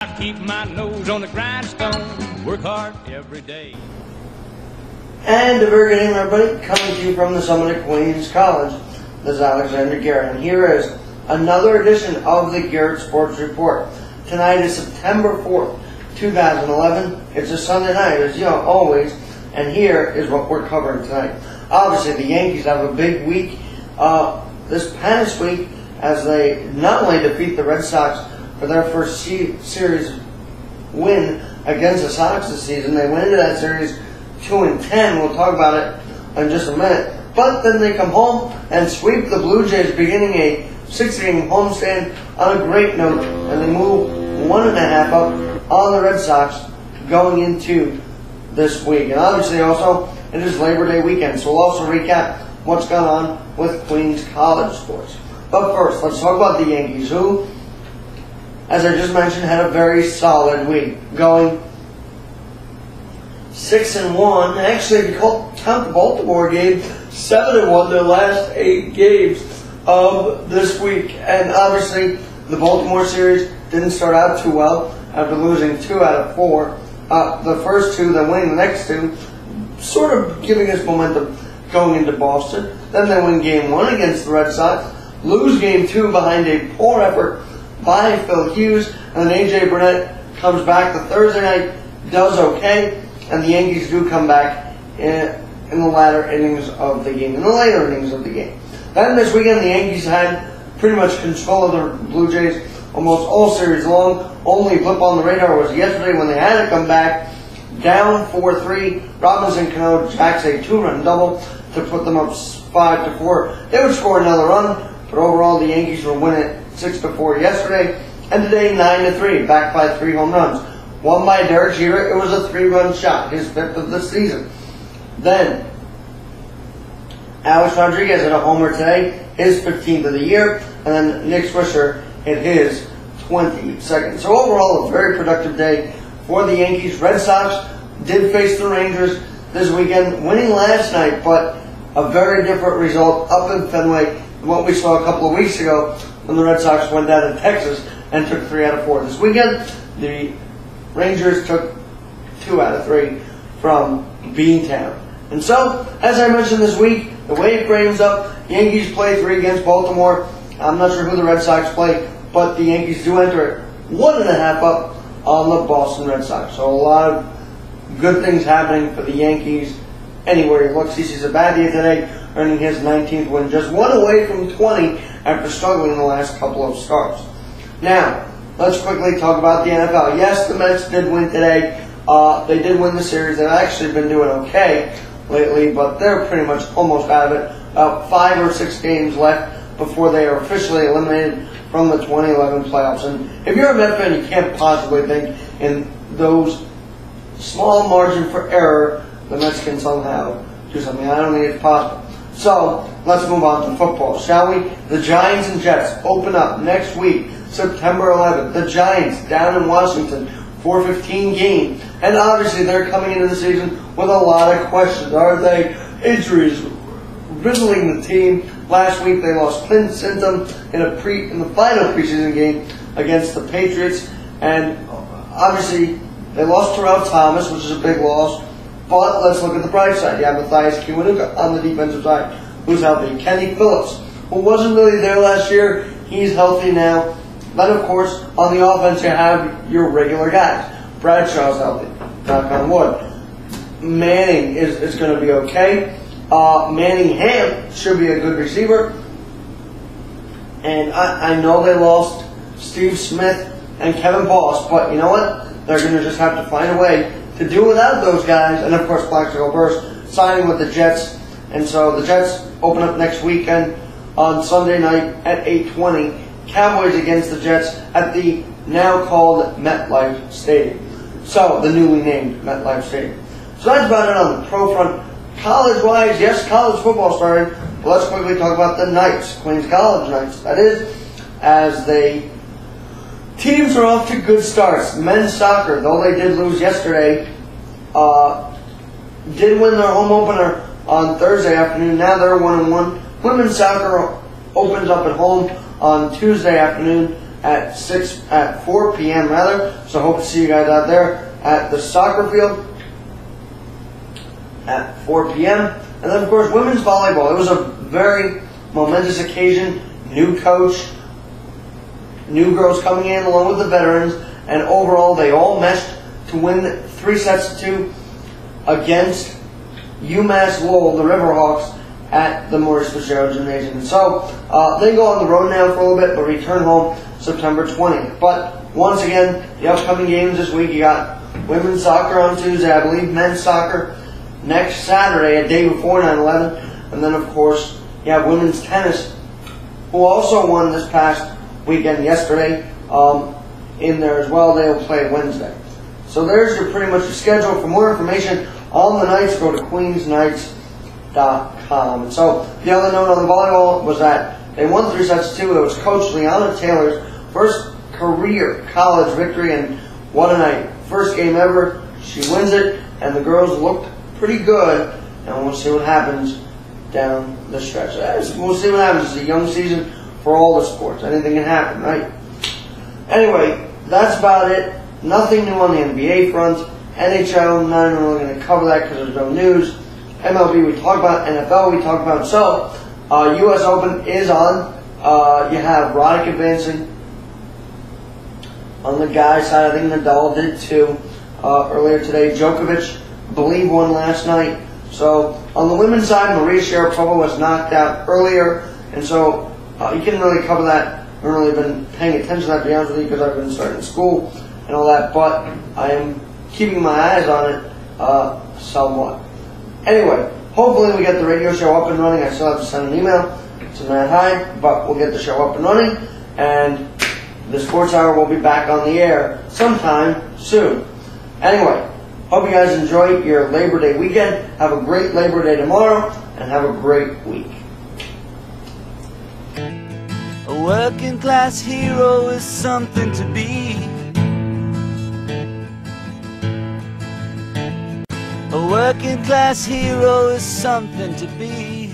I keep my nose on the grindstone, work hard every day. And a very good evening, everybody. Coming to you from the summit at Queens College, this is Alexander Garrett. And here is another edition of the Garrett Sports Report. Tonight is September 4th, 2011. It's a Sunday night, as you know, always. And here is what we're covering tonight. Obviously, the Yankees have a big week this past week as they not only defeat the Red Sox for their first series win against the Sox this season. They went into that series 2-10. We'll talk about it in just a minute. But then they come home and sweep the Blue Jays, beginning a 6-game homestand on a great note. And they move 1.5 up on the Red Sox going into this week. And obviously also, it is Labor Day weekend. So we'll also recap what's gone on with Queens College sports. But first, let's talk about the Yankees, who, as I just mentioned, had a very solid week, going 6-1. Actually, if you count the Baltimore game, 7-1 their last 8 games of this week. And obviously, the Baltimore series didn't start out too well after losing 2 out of 4. The first 2, then winning the next 2, sort of giving us momentum going into Boston. Then they win Game 1 against the Red Sox, lose Game 2 behind a poor effort by Phil Hughes, and then A.J. Burnett comes back the Thursday night, does okay, and the Yankees do come back in the latter innings of the game, in the later innings of the game. Then this weekend, the Yankees had pretty much control of the Blue Jays almost all series long. Only blip on the radar was yesterday when they had to come back down 4-3. Robinson Cano jacks a 2-run double to put them up 5-4. They would score another run, but overall the Yankees were winning 6-4 yesterday, and today 9-3, backed by 3 home runs. One by Derek Jeter. It was a 3-run shot, his 5th of the season. Then Alex Rodriguez hit a homer today, his 15th of the year, and then Nick Swisher hit his 22nd. So overall, a very productive day for the Yankees. Red Sox did face the Rangers this weekend, winning last night, but a very different result up in Fenway than what we saw a couple of weeks ago when the Red Sox went down to Texas and took 3 out of 4. This weekend, the Rangers took 2 out of 3 from Beantown. And so, as I mentioned this week, the way it frames up, the Yankees play 3 against Baltimore. I'm not sure who the Red Sox play, but the Yankees do enter it 1.5 up on the Boston Red Sox. So a lot of good things happening for the Yankees anywhere you look. CC Sabathia today earning his 19th win, just 1 away from 20 after struggling the last couple of starts. Now, let's quickly talk about the NFL. Yes, the Mets did win today. They did win the series. They've actually been doing okay lately, but they're pretty much almost out of it. About 5 or 6 games left before they are officially eliminated from the 2011 playoffs. And if you're a Met fan, you can't possibly think in those small margin for error the Mets can somehow do something. I don't think it's possible. So, let's move on to football, shall we? The Giants and Jets open up next week, September 11th. The Giants down in Washington, 4:15 game. And obviously they're coming into the season with a lot of questions. Are they injuries riddling the team? Last week they lost Clint Sintum in the final preseason game against the Patriots. And obviously they lost Terrell Thomas, which is a big loss. But let's look at the bright side. You have Matthias Kiwanuka on the defensive side, who's healthy. Kenny Phillips, who wasn't really there last year, he's healthy now. Then, of course, on the offense, you have your regular guys. Bradshaw's healthy, knock on wood. Manning is going to be okay. Manningham should be a good receiver. And I know they lost Steve Smith and Kevin Boss, but you know what? They're going to just have to find a way to do without those guys. And, of course, Plaxico Burress signing with the Jets. And so the Jets open up next weekend on Sunday night at 8:20. Cowboys against the Jets at the now called MetLife Stadium. So, the newly named MetLife Stadium. So that's about it on the pro front. College-wise, yes, college football started. But let's quickly talk about the Knights, Queens College Knights. That is, as teams are off to good starts. Men's soccer, though they did lose yesterday, did win their home opener on Thursday afternoon. Now they're 1-1. Women's soccer opens up at home on Tuesday afternoon at 4 p.m. rather. So hope to see you guys out there at the soccer field at 4 p.m. And then of course women's volleyball. It was a very momentous occasion. New coach, new girls coming in along with the veterans, and overall they all meshed to win 3-2 against UMass Lowell, the Riverhawks, at the Maurice Fitzgerald Gymnasium. And so they go on the road now for a little bit, but return home September 20th. But once again, the upcoming games this week, you got women's soccer on Tuesday, I believe men's soccer next Saturday, a day before 9/11, and then of course you have women's tennis, who also won this past weekend yesterday in there as well. They'll play Wednesday. So there's your pretty much your schedule. For more information on the nights, go to queensnights.com. And so the other note on the volleyball was that they won 3-2. It was Coach Liana Taylor's first career college victory, and what a night. First game ever. She wins it, and the girls looked pretty good, and we'll see what happens down the stretch. We'll see what happens. It's a young season for all the sports. Anything can happen, right? Anyway, that's about it. Nothing new on the NBA front. NHL, not even really going to cover that because there's no news. MLB we talked about. NFL we talked about. So, U.S. Open is on. You have Roddick advancing. On the guys' side, I think Nadal did too earlier today. Djokovic, I believe, won last night. So, on the women's side, Maria Sharapova was knocked out earlier. And so, you can really cover that. I haven't really been paying attention to that, to be honest with you, because I've been starting school and all that. But I am keeping my eyes on it somewhat. Anyway, hopefully we get the radio show up and running. I still have to send an email to Matt Hyde, but we'll get the show up and running. And the Sports Hour will be back on the air sometime soon. Anyway, hope you guys enjoy your Labor Day weekend. Have a great Labor Day tomorrow, and have a great week. A working class hero is something to be. A working class hero is something to be.